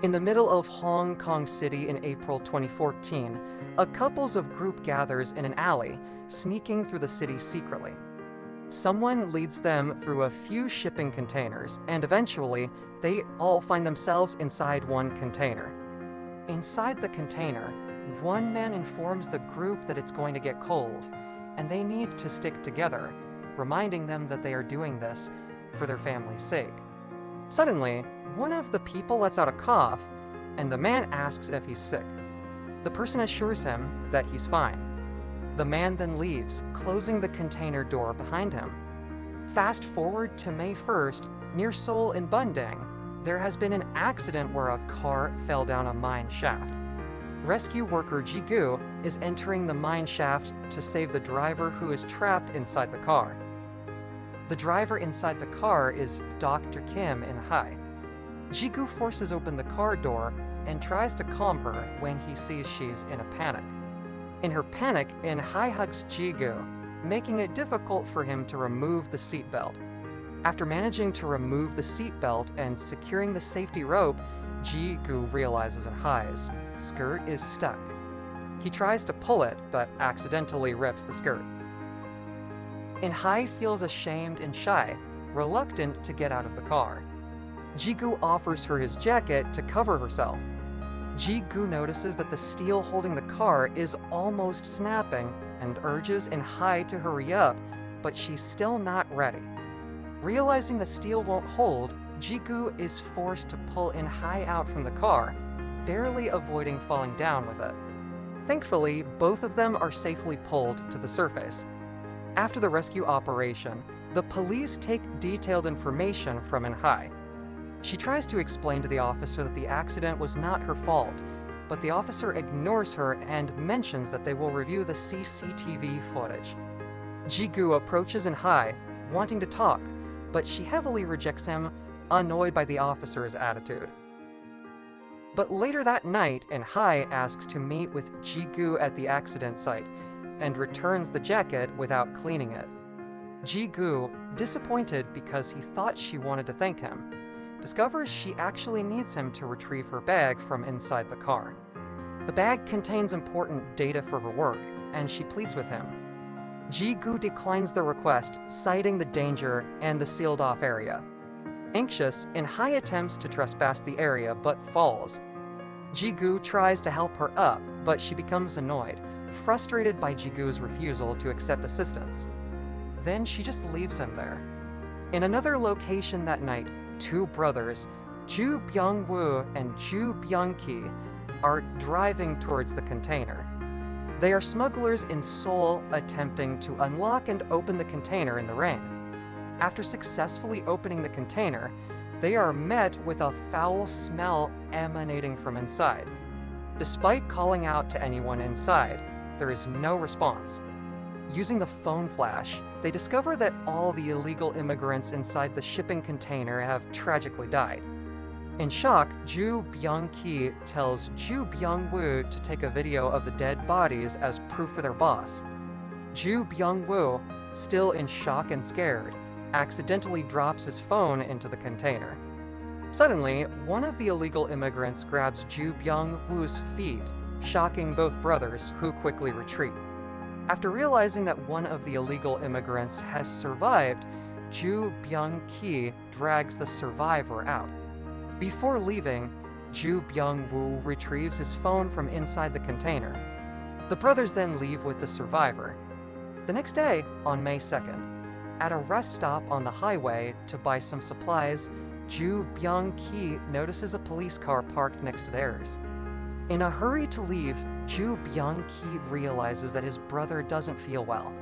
In the middle of Hong Kong City in April 2014, a couple's of group gathers in an alley, sneaking through the city secretly. Someone leads them through a few shipping containers, and eventually, they all find themselves inside one container. Inside the container, one man informs the group that it's going to get cold, and they need to stick together, reminding them that they are doing this for their family's sake. Suddenly, one of the people lets out a cough, and the man asks if he's sick. The person assures him that he's fine. The man then leaves, closing the container door behind him. Fast forward to May 1st, near Seoul in Bundang, there has been an accident where a car fell down a mine shaft. Rescue worker Ji-gu is entering the mine shaft to save the driver who is trapped inside the car. The driver inside the car is Dr. Kim In-hai. Ji-gu forces open the car door and tries to calm her when he sees she's in a panic. In her panic, In-hai hugs Ji-gu, making it difficult for him to remove the seatbelt. After managing to remove the seatbelt and securing the safety rope, Ji-gu realizes In-hai's skirt is stuck. He tries to pull it, but accidentally rips the skirt. In-hai feels ashamed and shy, reluctant to get out of the car. Ji-gu offers her his jacket to cover herself. Ji-gu notices that the steel holding the car is almost snapping and urges In-hai to hurry up, but she's still not ready. Realizing the steel won't hold, Ji-gu is forced to pull In-hai out from the car, barely avoiding falling down with it. Thankfully, both of them are safely pulled to the surface. After the rescue operation, the police take detailed information from In-hai. She tries to explain to the officer that the accident was not her fault, but the officer ignores her and mentions that they will review the CCTV footage. Ji-gu approaches In-hai, wanting to talk, but she heavily rejects him, annoyed by the officer's attitude. But later that night, In-hai asks to meet with Ji-gu at the accident site, and returns the jacket without cleaning it. Ji-gu, disappointed because he thought she wanted to thank him, discovers she actually needs him to retrieve her bag from inside the car. The bag contains important data for her work, and she pleads with him. Ji-gu declines the request, citing the danger and the sealed-off area. Anxious, In-hai attempts to trespass the area but falls. Ji-gu tries to help her up, but she becomes annoyed, frustrated by Ji-gu's refusal to accept assistance. Then she just leaves him there. In another location that night, two brothers, Ju Byung-woo and Ju Byung-ki, are driving towards the container. They are smugglers in Seoul attempting to unlock and open the container in the rain. After successfully opening the container, they are met with a foul smell emanating from inside. Despite calling out to anyone inside, there is no response. Using the phone flash, they discover that all the illegal immigrants inside the shipping container have tragically died. In shock, Ju Byung-ki tells Ju Byung-woo to take a video of the dead bodies as proof for their boss. Ju Byung-woo, still in shock and scared, accidentally drops his phone into the container. Suddenly, one of the illegal immigrants grabs Ju Byung-woo's feet, shocking both brothers, who quickly retreat. After realizing that one of the illegal immigrants has survived, Ju Byung-ki drags the survivor out. Before leaving, Ju Byung-woo retrieves his phone from inside the container. The brothers then leave with the survivor. The next day, on May 2nd, at a rest stop on the highway to buy some supplies, Ju Byung-ki notices a police car parked next to theirs. In a hurry to leave, Ju Byung-ki realizes that his brother doesn't feel well.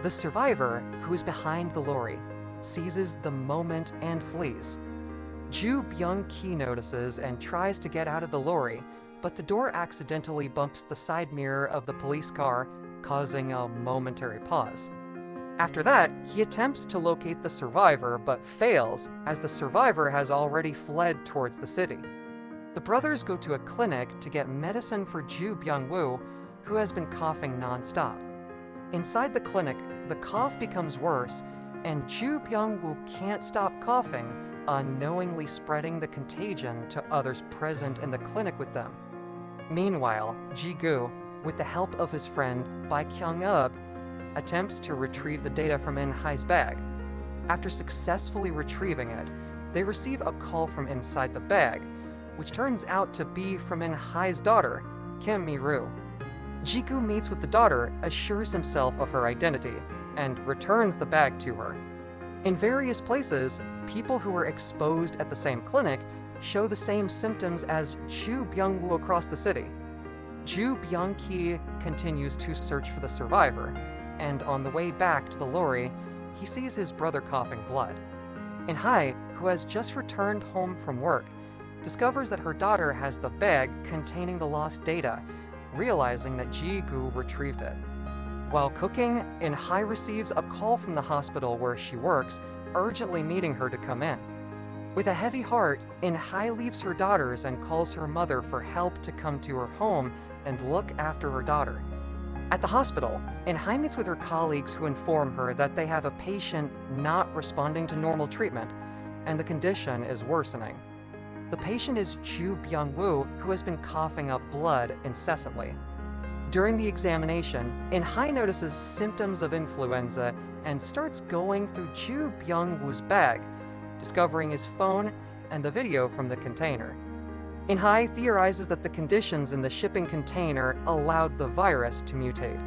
The survivor, who is behind the lorry, seizes the moment and flees. Ju Byung-ki notices and tries to get out of the lorry, but the door accidentally bumps the side mirror of the police car, causing a momentary pause. After that, he attempts to locate the survivor, but fails, as the survivor has already fled towards the city. The brothers go to a clinic to get medicine for Ju Byung-woo, who has been coughing non-stop. Inside the clinic, the cough becomes worse, and Ju Byung-woo can't stop coughing, unknowingly spreading the contagion to others present in the clinic with them. Meanwhile, Ji-gu, with the help of his friend Bae Kyung-up, attempts to retrieve the data from In-hai's bag. After successfully retrieving it, they receive a call from inside the bag, which turns out to be from In-hai's daughter, Kim Mi-ru. Ji-gu meets with the daughter, assures himself of her identity, and returns the bag to her. In various places, people who were exposed at the same clinic show the same symptoms as Ju Byung-woo across the city. Ju Byung-ki continues to search for the survivor, and on the way back to the lorry, he sees his brother coughing blood. In-hai, who has just returned home from work, discovers that her daughter has the bag containing the lost data, realizing that Ji-gu retrieved it. While cooking, In-hai receives a call from the hospital where she works, urgently needing her to come in. With a heavy heart, In-hai leaves her daughters and calls her mother for help to come to her home and look after her daughter. At the hospital, In-hai meets with her colleagues who inform her that they have a patient not responding to normal treatment, and the condition is worsening. The patient is Ju Byung-woo, who has been coughing up blood incessantly. During the examination, In-hai notices symptoms of influenza and starts going through Ju Byung-woo's bag, discovering his phone and the video from the container. In-hai theorizes that the conditions in the shipping container allowed the virus to mutate.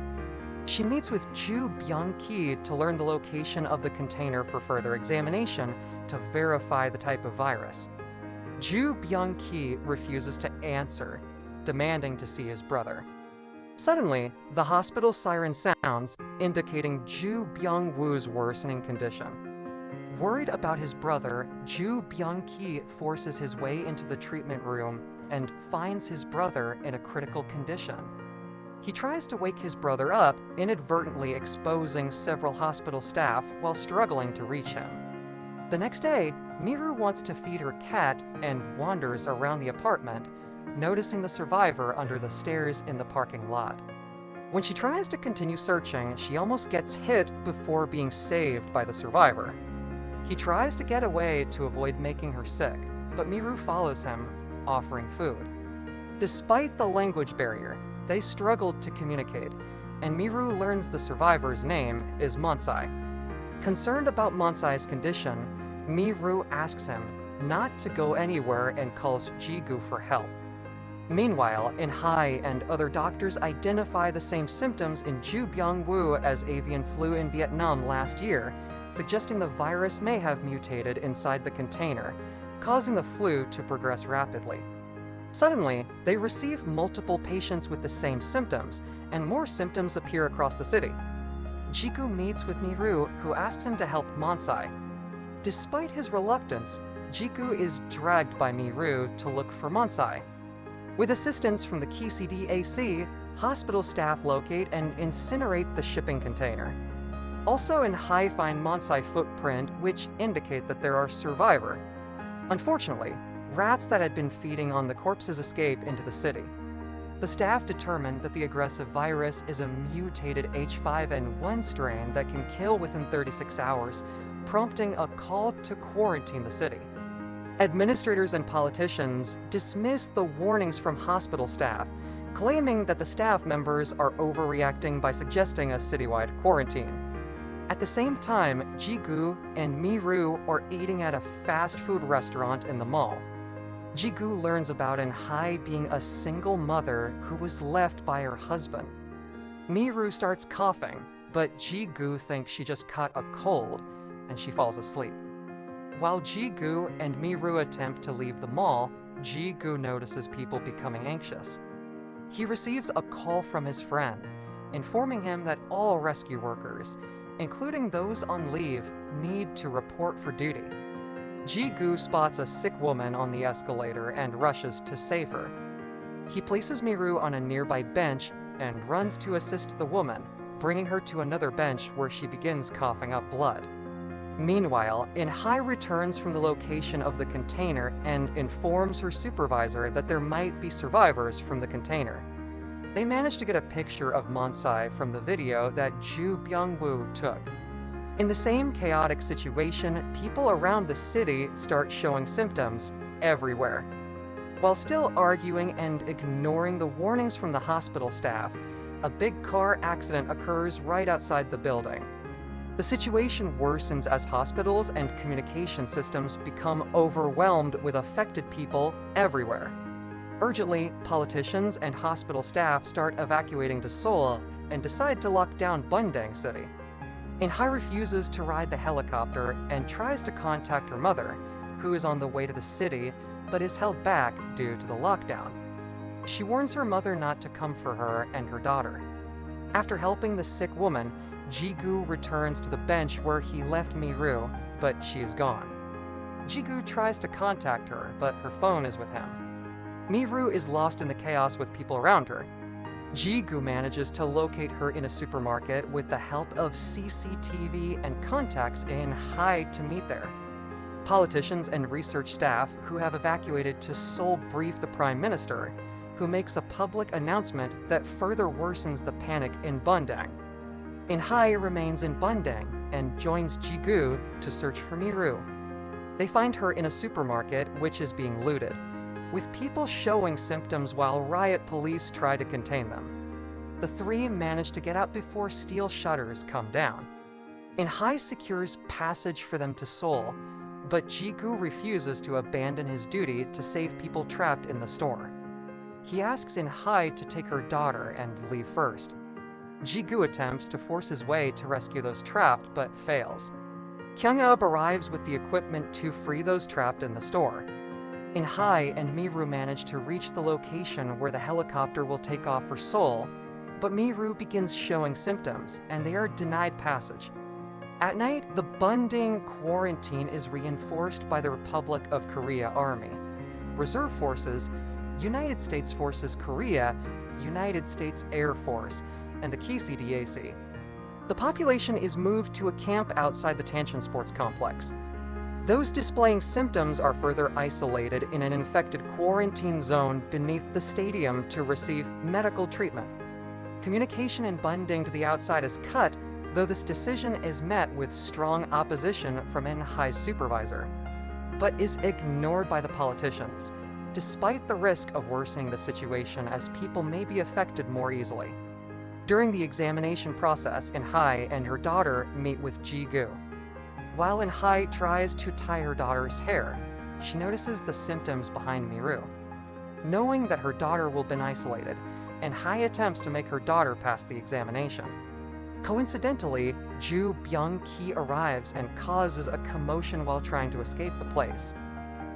She meets with Ju Byung-ki to learn the location of the container for further examination to verify the type of virus. Ju Byung-ki refuses to answer, demanding to see his brother. Suddenly, the hospital siren sounds, indicating Ju Byung-woo's worsening condition. Worried about his brother, Ju Byung-ki forces his way into the treatment room and finds his brother in a critical condition. He tries to wake his brother up, inadvertently exposing several hospital staff while struggling to reach him. The next day, Mi-ru wants to feed her cat and wanders around the apartment, noticing the survivor under the stairs in the parking lot. When she tries to continue searching, she almost gets hit before being saved by the survivor. He tries to get away to avoid making her sick, but Mi-ru follows him, offering food. Despite the language barrier, they struggle to communicate, and Mi-ru learns the survivor's name is Monsai. Concerned about Monsai's condition, Mi-ru asks him not to go anywhere and calls Ji-gu for help. Meanwhile, In-hai and other doctors identify the same symptoms in Ju Byung-woo as avian flu in Vietnam last year, suggesting the virus may have mutated inside the container, causing the flu to progress rapidly. Suddenly, they receive multiple patients with the same symptoms, and more symptoms appear across the city. Ji-gu meets with Mi-ru, who asks him to help Monsai. Despite his reluctance, Ji-gu is dragged by Mi-ru to look for Monsai. With assistance from the KCDAC, hospital staff locate and incinerate the shipping container. Also In-hai find Monsai footprint, which indicate that there are survivor. Unfortunately, rats that had been feeding on the corpses escape into the city. The staff determined that the aggressive virus is a mutated H5N1 strain that can kill within 36 hours, prompting a call to quarantine the city. Administrators and politicians dismiss the warnings from hospital staff, claiming that the staff members are overreacting by suggesting a citywide quarantine. At the same time, Ji-gu and Mi-ru are eating at a fast food restaurant in the mall. Ji-gu learns about In-hai being a single mother who was left by her husband. Mi-ru starts coughing, but Ji-gu thinks she just caught a cold, and she falls asleep. While Ji-gu and Mi-ru attempt to leave the mall, Ji-gu notices people becoming anxious. He receives a call from his friend, informing him that all rescue workers, including those on leave, need to report for duty. Ji-gu spots a sick woman on the escalator and rushes to save her. He places Mi-ru on a nearby bench and runs to assist the woman, bringing her to another bench where she begins coughing up blood. Meanwhile, In-hai returns from the location of the container and informs her supervisor that there might be survivors from the container. They manage to get a picture of Monsai from the video that Ju Byung-woo took. In the same chaotic situation, people around the city start showing symptoms everywhere. While still arguing and ignoring the warnings from the hospital staff, a big car accident occurs right outside the building. The situation worsens as hospitals and communication systems become overwhelmed with affected people everywhere. Urgently, politicians and hospital staff start evacuating to Seoul and decide to lock down Bundang City. In-hai refuses to ride the helicopter and tries to contact her mother, who is on the way to the city but is held back due to the lockdown. She warns her mother not to come for her and her daughter. After helping the sick woman, Ji-gu returns to the bench where he left Mi-ru, but she is gone. Ji-gu tries to contact her, but her phone is with him. Mi-ru is lost in the chaos with people around her. Ji-gu manages to locate her in a supermarket with the help of CCTV and contacts in-hai to meet there. Politicians and research staff who have evacuated to Seoul brief the Prime Minister, who makes a public announcement that further worsens the panic in Bundang. In-hai remains in Bundang and joins Ji-gu to search for Mi-ru. They find her in a supermarket which is being looted, with people showing symptoms while riot police try to contain them. The three manage to get out before steel shutters come down. In-hai secures passage for them to Seoul, but Ji-gu refuses to abandon his duty to save people trapped in the store. He asks In-hai to take her daughter and leave first. Ji-gu attempts to force his way to rescue those trapped, but fails. Sang-yeob arrives with the equipment to free those trapped in the store. In-hai and Mi-ru manage to reach the location where the helicopter will take off for Seoul, but Mi-ru begins showing symptoms, and they are denied passage. At night, the Bundang quarantine is reinforced by the Republic of Korea Army, Reserve Forces, United States Forces Korea, United States Air Force, and the KCDAC. The population is moved to a camp outside the Tanshan Sports Complex. Those displaying symptoms are further isolated in an infected quarantine zone beneath the stadium to receive medical treatment. Communication in Bundang to the outside is cut, though this decision is met with strong opposition from In-hai's supervisor, but is ignored by the politicians, despite the risk of worsening the situation as people may be affected more easily. During the examination process, In-hai and her daughter meet with Ji-gu. While In-hai tries to tie her daughter's hair, she notices the symptoms behind Mi-ru. Knowing that her daughter will be isolated, In-hai attempts to make her daughter pass the examination. Coincidentally, Ju Byung-ki arrives and causes a commotion while trying to escape the place.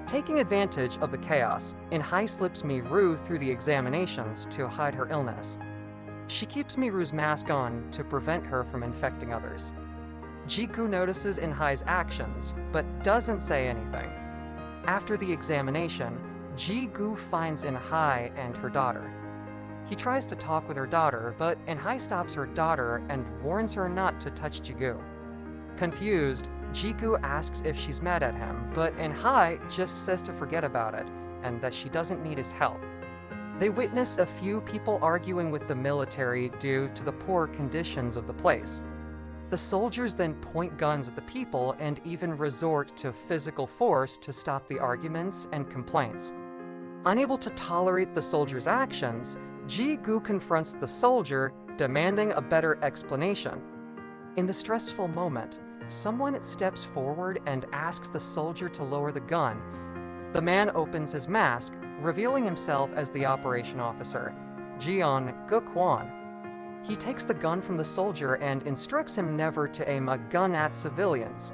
Taking advantage of the chaos, In-hai slips Mi-ru through the examinations to hide her illness. She keeps Mi-ru's mask on to prevent her from infecting others. Ji-gu notices In-hai's actions, but doesn't say anything. After the examination, Ji-gu finds In-hai and her daughter. He tries to talk with her daughter, but In-hai stops her daughter and warns her not to touch Ji-gu. Confused, Ji-gu asks if she's mad at him, but In-hai just says to forget about it and that she doesn't need his help. They witness a few people arguing with the military due to the poor conditions of the place. The soldiers then point guns at the people and even resort to physical force to stop the arguments and complaints. Unable to tolerate the soldiers' actions, Ji-gu confronts the soldier, demanding a better explanation. In the stressful moment, someone steps forward and asks the soldier to lower the gun. The man opens his mask, revealing himself as the operation officer, Jeon Guk-won. He takes the gun from the soldier and instructs him never to aim a gun at civilians.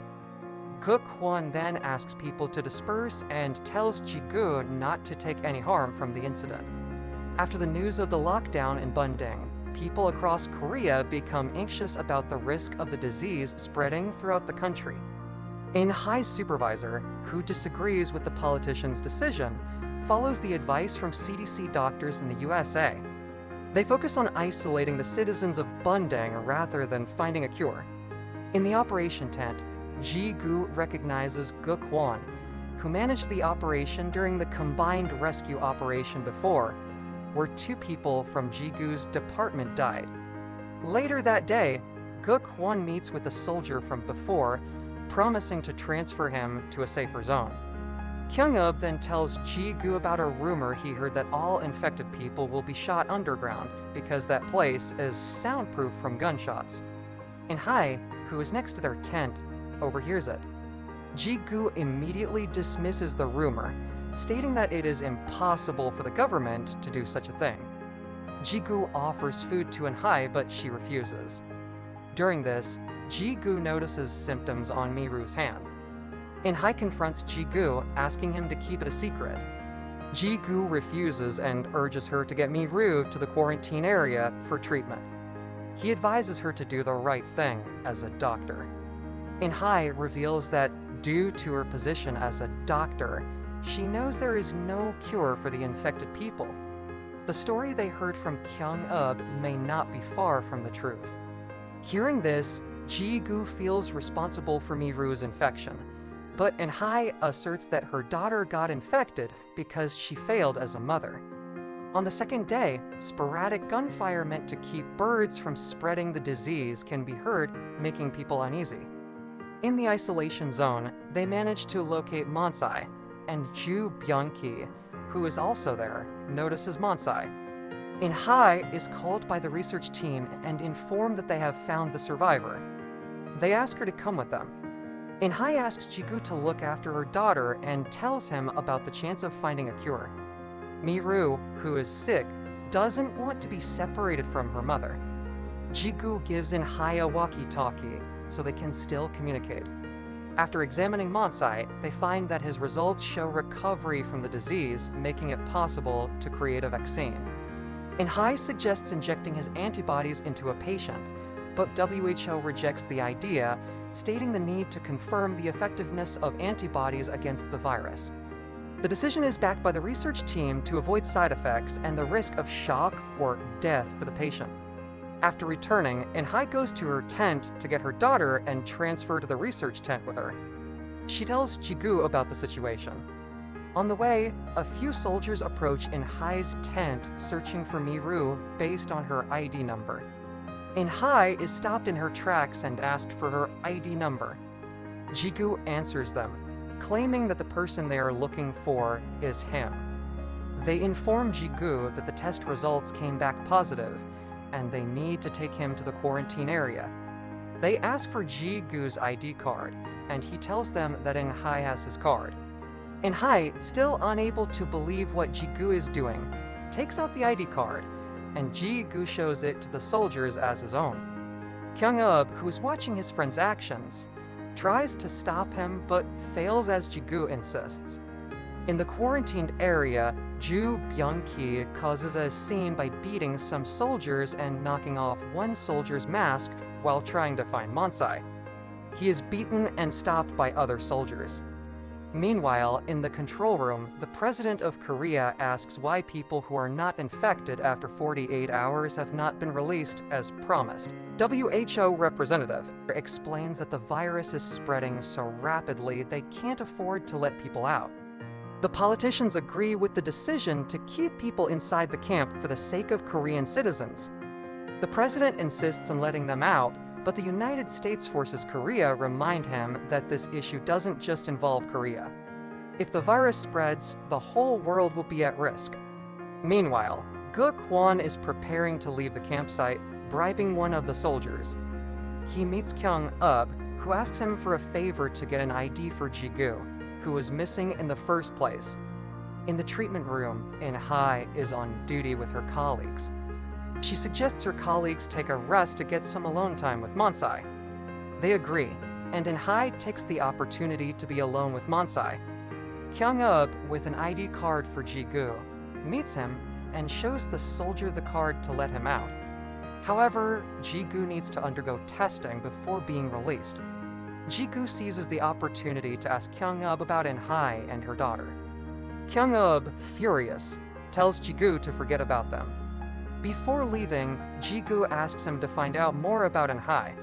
Guk-won then asks people to disperse and tells Ji-gu not to take any harm from the incident. After the news of the lockdown in Bundang, people across Korea become anxious about the risk of the disease spreading throughout the country. In-hai's supervisor, who disagrees with the politician's decision, follows the advice from CDC doctors in the USA. They focus on isolating the citizens of Bundang rather than finding a cure. In the operation tent, Ji-gu recognizes Guk-won, who managed the operation during the combined rescue operation before, where 2 people from Ji-gu's department died. Later that day, Guk-hwan meets with the soldier from before, promising to transfer him to a safer zone. Kyung-ub then tells Ji-gu about a rumor he heard that all infected people will be shot underground because that place is soundproof from gunshots. In-hae, who is next to their tent, overhears it. Ji-gu immediately dismisses the rumor, stating that it is impossible for the government to do such a thing. Ji-gu offers food to In-hae, but she refuses. During this, Ji-gu notices symptoms on Mi-ru's hand. In-hae confronts Ji-gu, asking him to keep it a secret. Ji-gu refuses and urges her to get Mi-ru to the quarantine area for treatment. He advises her to do the right thing as a doctor. In-hae reveals that due to her position as a doctor, she knows there is no cure for the infected people. The story they heard from Kyung-ub may not be far from the truth. Hearing this, Ji-gu feels responsible for Mi-ru's infection, but In-hae asserts that her daughter got infected because she failed as a mother. On the second day, sporadic gunfire meant to keep birds from spreading the disease can be heard, making people uneasy. In the isolation zone, they manage to locate Monsai, and Ju Byung-ki, who is also there, notices Monsai. In-hae is called by the research team and informed that they have found the survivor. They ask her to come with them. In-hae asks Ji-gu to look after her daughter and tells him about the chance of finding a cure. Mi-ru, who is sick, doesn't want to be separated from her mother. Ji-gu gives In-hae a walkie-talkie so they can still communicate. After examining Monsai, they find that his results show recovery from the disease, making it possible to create a vaccine. In-hae suggests injecting his antibodies into a patient, but WHO rejects the idea, stating the need to confirm the effectiveness of antibodies against the virus. The decision is backed by the research team to avoid side effects and the risk of shock or death for the patient. After returning, In-hae goes to her tent to get her daughter and transfer to the research tent with her. She tells Ji-gu about the situation. On the way, a few soldiers approach In-hae's tent searching for Mi-ru based on her ID number. In-hae is stopped in her tracks and asked for her ID number. Ji-gu answers them, claiming that the person they are looking for is him. They inform Ji-gu that the test results came back positive, and they need to take him to the quarantine area. They ask for Ji-gu's ID card, and he tells them that In-hae has his card. In-hae, still unable to believe what Ji-gu is doing, takes out the ID card, and Ji-gu shows it to the soldiers as his own. Kyung-ub, who is watching his friend's actions, tries to stop him but fails as Ji-gu insists. In the quarantined area, Ju Byung-ki causes a scene by beating some soldiers and knocking off one soldier's mask while trying to find Monsai. He is beaten and stopped by other soldiers. Meanwhile, in the control room, the president of Korea asks why people who are not infected after 48 hours have not been released as promised. WHO representative explains that the virus is spreading so rapidly they can't afford to let people out. The politicians agree with the decision to keep people inside the camp for the sake of Korean citizens. The president insists on letting them out, but the United States forces Korea remind him that this issue doesn't just involve Korea. If the virus spreads, the whole world will be at risk. Meanwhile, Guk-hwan is preparing to leave the campsite, bribing one of the soldiers. He meets Kyung-ub, who asks him for a favor to get an ID for Ji-gu, who was missing in the first place. In the treatment room, In-hae is on duty with her colleagues. She suggests her colleagues take a rest to get some alone time with Monsai. They agree, and In-hae takes the opportunity to be alone with Monsai. Kyung-ub, with an ID card for Ji-gu, meets him and shows the soldier the card to let him out. However, Ji-gu needs to undergo testing before being released. Ji-gu seizes the opportunity to ask Kyung-ub about In-hae and her daughter. Kyung-ub, furious, tells Ji-gu to forget about them. Before leaving, Ji-gu asks him to find out more about In-hae.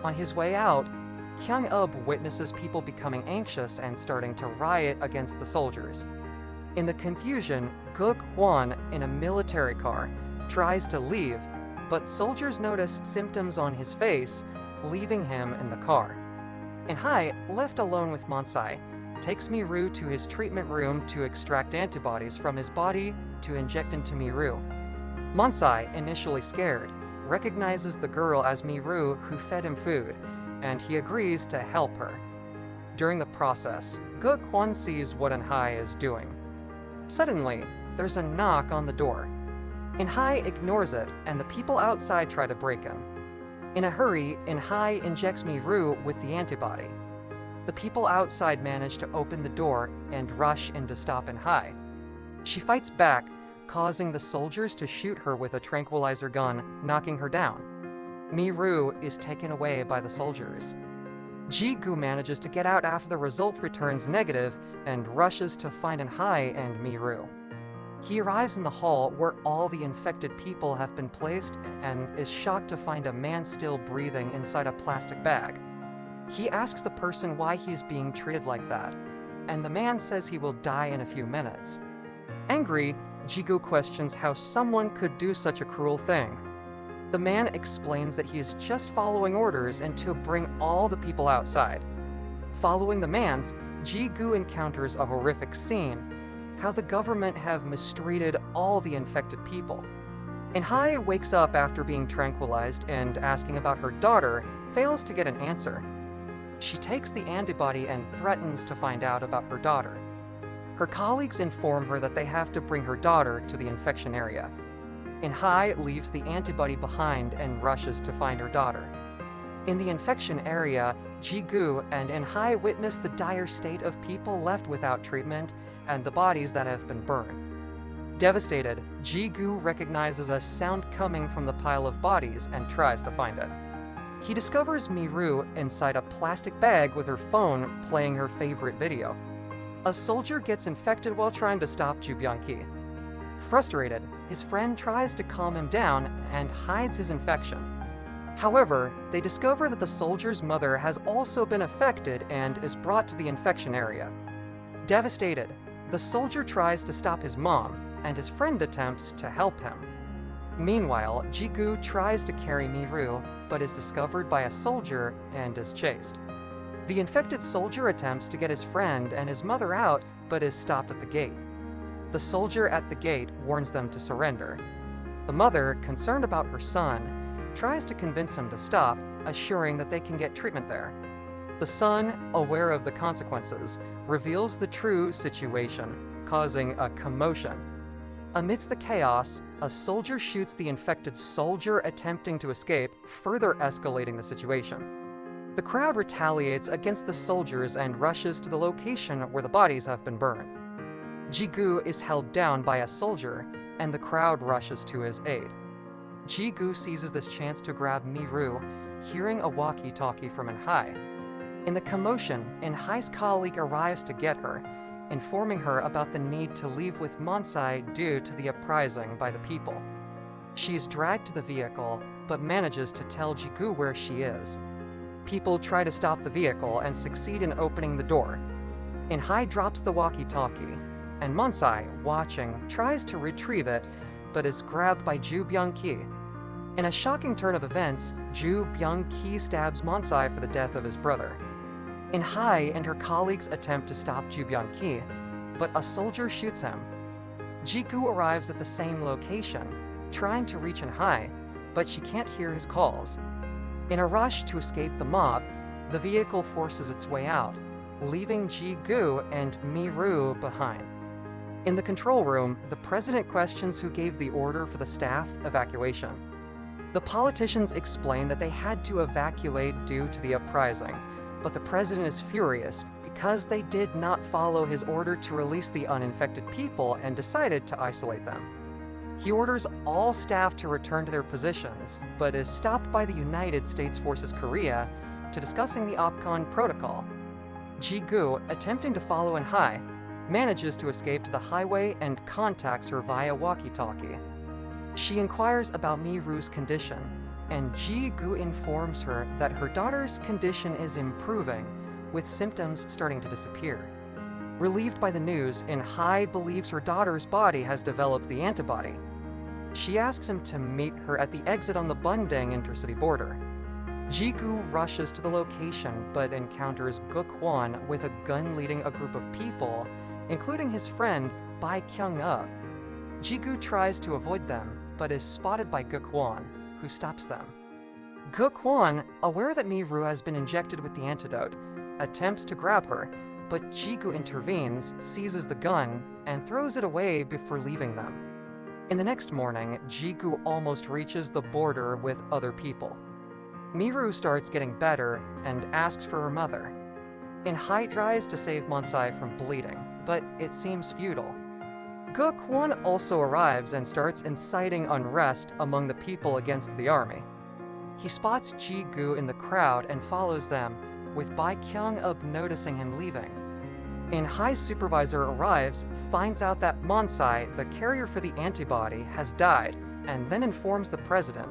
On his way out, Kyung-ub witnesses people becoming anxious and starting to riot against the soldiers. In the confusion, Guk-hwan, in a military car, tries to leave, but soldiers notice symptoms on his face, leaving him in the car. In-hai, left alone with Monsai, takes Miru to his treatment room to extract antibodies from his body to inject into Miru. Monsai, initially scared, recognizes the girl as Miru who fed him food, and he agrees to help her. During the process, Ge-kwon sees what In-hai is doing. Suddenly, there's a knock on the door. In-hai ignores it, and the people outside try to break in. In a hurry, In-hai injects Miru with the antibody. The people outside manage to open the door and rush in to stop In-hai. She fights back, causing the soldiers to shoot her with a tranquilizer gun, knocking her down. Miru is taken away by the soldiers. Ji-gu manages to get out after the result returns negative and rushes to find In-hai and Miru. He arrives in the hall where all the infected people have been placed and is shocked to find a man still breathing inside a plastic bag. He asks the person why he's being treated like that, and the man says he will die in a few minutes. Angry, Ji-gu questions how someone could do such a cruel thing. The man explains that he is just following orders and to bring all the people outside. Following the man's, Ji-gu encounters a horrific scene, how the government have mistreated all the infected people. In-hai wakes up after being tranquilized and asking about her daughter, fails to get an answer. She takes the antibody and threatens to find out about her daughter. Her colleagues inform her that they have to bring her daughter to the infection area. In-hai leaves the antibody behind and rushes to find her daughter. In the infection area, Ji-gu and In-hai witness the dire state of people left without treatment and the bodies that have been burned. Devastated, Ji-gu recognizes a sound coming from the pile of bodies and tries to find it. He discovers Miru inside a plastic bag with her phone playing her favorite video. A soldier gets infected while trying to stop Ju Byung-ki. Frustrated, his friend tries to calm him down and hides his infection. However, they discover that the soldier's mother has also been affected and is brought to the infection area. Devastated, the soldier tries to stop his mom, and his friend attempts to help him. Meanwhile, Ji-gu tries to carry Miru, but is discovered by a soldier and is chased. The infected soldier attempts to get his friend and his mother out, but is stopped at the gate. The soldier at the gate warns them to surrender. The mother, concerned about her son, tries to convince him to stop, assuring that they can get treatment there. The son, aware of the consequences, reveals the true situation, causing a commotion. Amidst the chaos, a soldier shoots the infected soldier attempting to escape, further escalating the situation. The crowd retaliates against the soldiers and rushes to the location where the bodies have been burned. Ji-gu is held down by a soldier, and the crowd rushes to his aid. Ji-gu seizes this chance to grab Miru, hearing a walkie-talkie from In-hai. In the commotion, In-hai's colleague arrives to get her, informing her about the need to leave with Monsai due to the uprising by the people. She is dragged to the vehicle, but manages to tell Ji-gu where she is. People try to stop the vehicle and succeed in opening the door. In-hai drops the walkie-talkie, and Monsai, watching, tries to retrieve it, but is grabbed by Ju Byung-ki. In a shocking turn of events, Ju Byung-ki stabs Monsai for the death of his brother. In-hai and her colleagues attempt to stop Ju Byung-ki, but a soldier shoots him. Ji-gu arrives at the same location, trying to reach In-hai, but she can't hear his calls. In a rush to escape the mob, the vehicle forces its way out, leaving Ji-gu and Miru behind. In the control room, the president questions who gave the order for the staff evacuation. The politicians explain that they had to evacuate due to the uprising, but the president is furious because they did not follow his order to release the uninfected people and decided to isolate them. He orders all staff to return to their positions, but is stopped by the United States Forces Korea to discussing the OPCON protocol. Ji-gu, attempting to follow In-hai, manages to escape to the highway and contacts her via walkie-talkie. She inquires about Miru's condition, and Ji-gu informs her that her daughter's condition is improving, with symptoms starting to disappear. Relieved by the news, In-hai believes her daughter's body has developed the antibody. She asks him to meet her at the exit on the Bundang intercity border. Ji-gu rushes to the location but encounters Guk-won with a gun leading a group of people, including his friend Bai Kyung-up. Ji-gu tries to avoid them, but is spotted by Guk-won, who stops them. Guk-won, aware that Mi-ru has been injected with the antidote, attempts to grab her, but Ji-gu intervenes, seizes the gun, and throws it away before leaving them. In the next morning, Ji-gu almost reaches the border with other people. Mi-ru starts getting better and asks for her mother. In-hai tries to save Monsai from bleeding, but it seems futile. Guk-won also arrives and starts inciting unrest among the people against the army. He spots Ji-gu in the crowd and follows them, with Bai Kyung-up noticing him leaving. In-hai's supervisor arrives, finds out that Monsai, the carrier for the antibody, has died, and then informs the president.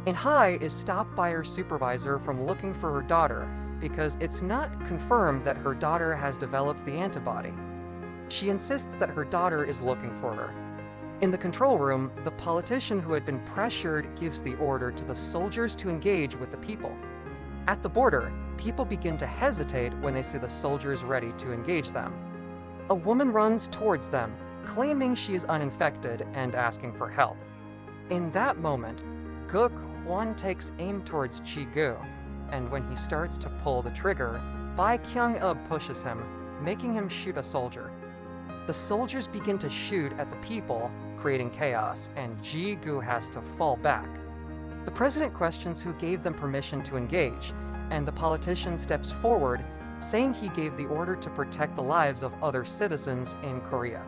In-hai is stopped by her supervisor from looking for her daughter, because it's not confirmed that her daughter has developed the antibody. She insists that her daughter is looking for her. In the control room, the politician who had been pressured gives the order to the soldiers to engage with the people. At the border, people begin to hesitate when they see the soldiers ready to engage them. A woman runs towards them, claiming she is uninfected and asking for help. In that moment, Guk-won takes aim towards Ji-gu, and when he starts to pull the trigger, Bai Kyung-up pushes him, making him shoot a soldier. The soldiers begin to shoot at the people, creating chaos, and Ji-gu has to fall back. The president questions who gave them permission to engage, and the politician steps forward, saying he gave the order to protect the lives of other citizens in Korea.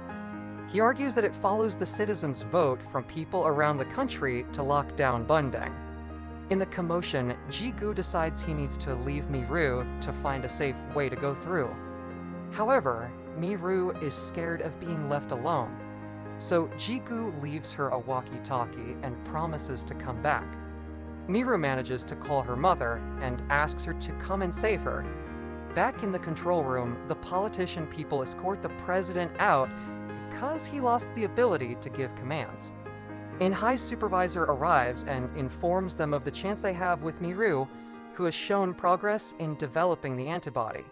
He argues that it follows the citizens' vote from people around the country to lock down Bundang. In the commotion, Ji-gu decides he needs to leave Mi-ru to find a safe way to go through. However, Mi-ru is scared of being left alone, so Ji-gu leaves her a walkie-talkie and promises to come back. Mi-ru manages to call her mother and asks her to come and save her. Back in the control room, the politician people escort the president out because he lost the ability to give commands. In-hai's supervisor arrives and informs them of the chance they have with Mi-ru, who has shown progress in developing the antibody.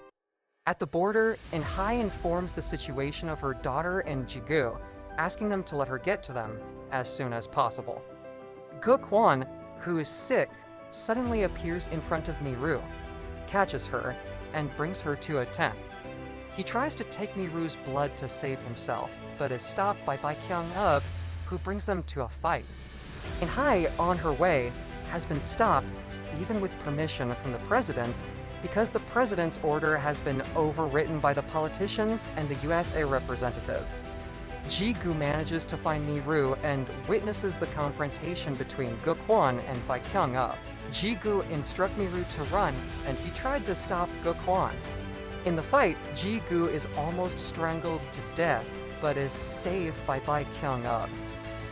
At the border, In-hai informs the situation of her daughter and Ji-gu, asking them to let her get to them as soon as possible. Guk-won, who is sick, suddenly appears in front of Mi-ru, catches her, and brings her to a tent. He tries to take Mi-ru's blood to save himself, but is stopped by Bai Kyung-up, who brings them to a fight. In-hai, on her way, has been stopped, even with permission from the president, because the president's order has been overwritten by the politicians and the USA representative. Ji-gu manages to find Mi-ru and witnesses the confrontation between Guk-won and Bai Kyung-up. Ji-gu instructs Mi-ru to run, and he tried to stop Guk-won. In the fight, Ji-gu is almost strangled to death, but is saved by Bai Kyung-up,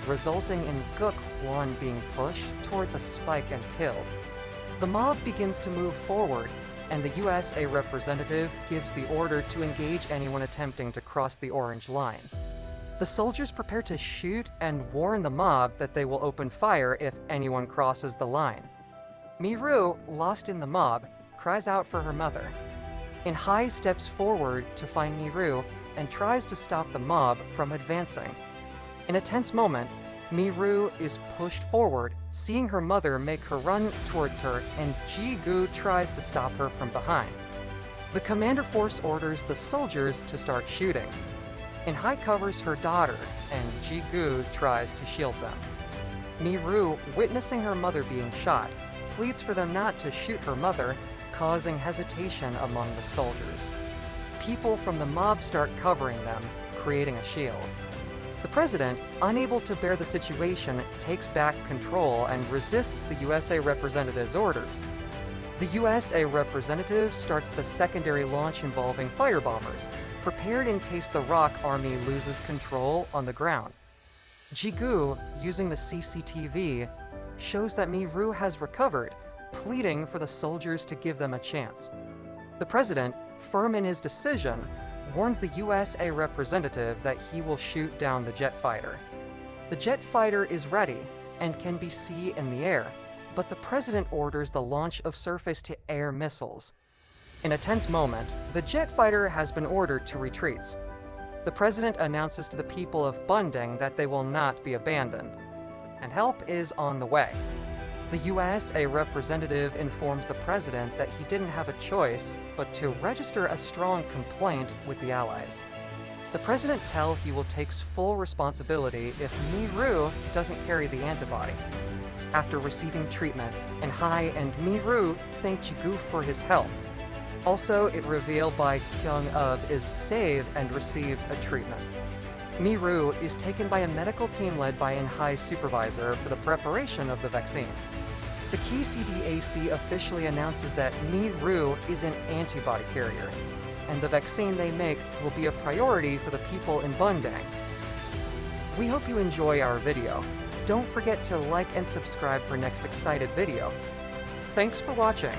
resulting in Guk-won being pushed towards a spike and killed. The mob begins to move forward, and the USA representative gives the order to engage anyone attempting to cross the orange line. The soldiers prepare to shoot and warn the mob that they will open fire if anyone crosses the line. Mi-ru, lost in the mob, cries out for her mother. In-hai steps forward to find Mi-ru and tries to stop the mob from advancing. In a tense moment, Mi-ru is pushed forward, seeing her mother make her run towards her, and Ji-gu tries to stop her from behind. The commander force orders the soldiers to start shooting. In-hai covers her daughter, and Ji-gu tries to shield them. Mi-ru, witnessing her mother being shot, pleads for them not to shoot her mother, causing hesitation among the soldiers. People from the mob start covering them, creating a shield. The president, unable to bear the situation, takes back control and resists the USA representative's orders. The USA representative starts the secondary launch involving firebombers, prepared in case the ROK army loses control on the ground. Ji-gu, using the CCTV, shows that Mi-ru has recovered, pleading for the soldiers to give them a chance. The president, firm in his decision, warns the USA representative that he will shoot down the jet fighter. The jet fighter is ready and can be seen in the air, but the president orders the launch of surface-to-air missiles. In a tense moment, the jet fighter has been ordered to retreat. The president announces to the people of Bundang that they will not be abandoned, and help is on the way. The USA representative informs the president that he didn't have a choice but to register a strong complaint with the Allies. The president tells he will take full responsibility if Mi-ru doesn't carry the antibody. After receiving treatment, En-hai and Mi-ru thank Ji-gu for his help. Also, it revealed by Kyung-ub is saved and receives a treatment. Mi-ru is taken by a medical team led by En-hai's supervisor for the preparation of the vaccine. The key CDAC officially announces that Mi-ru is an antibody carrier, and the vaccine they make will be a priority for the people in Bundang. We hope you enjoy our video. Don't forget to like and subscribe for next excited video. Thanks for watching.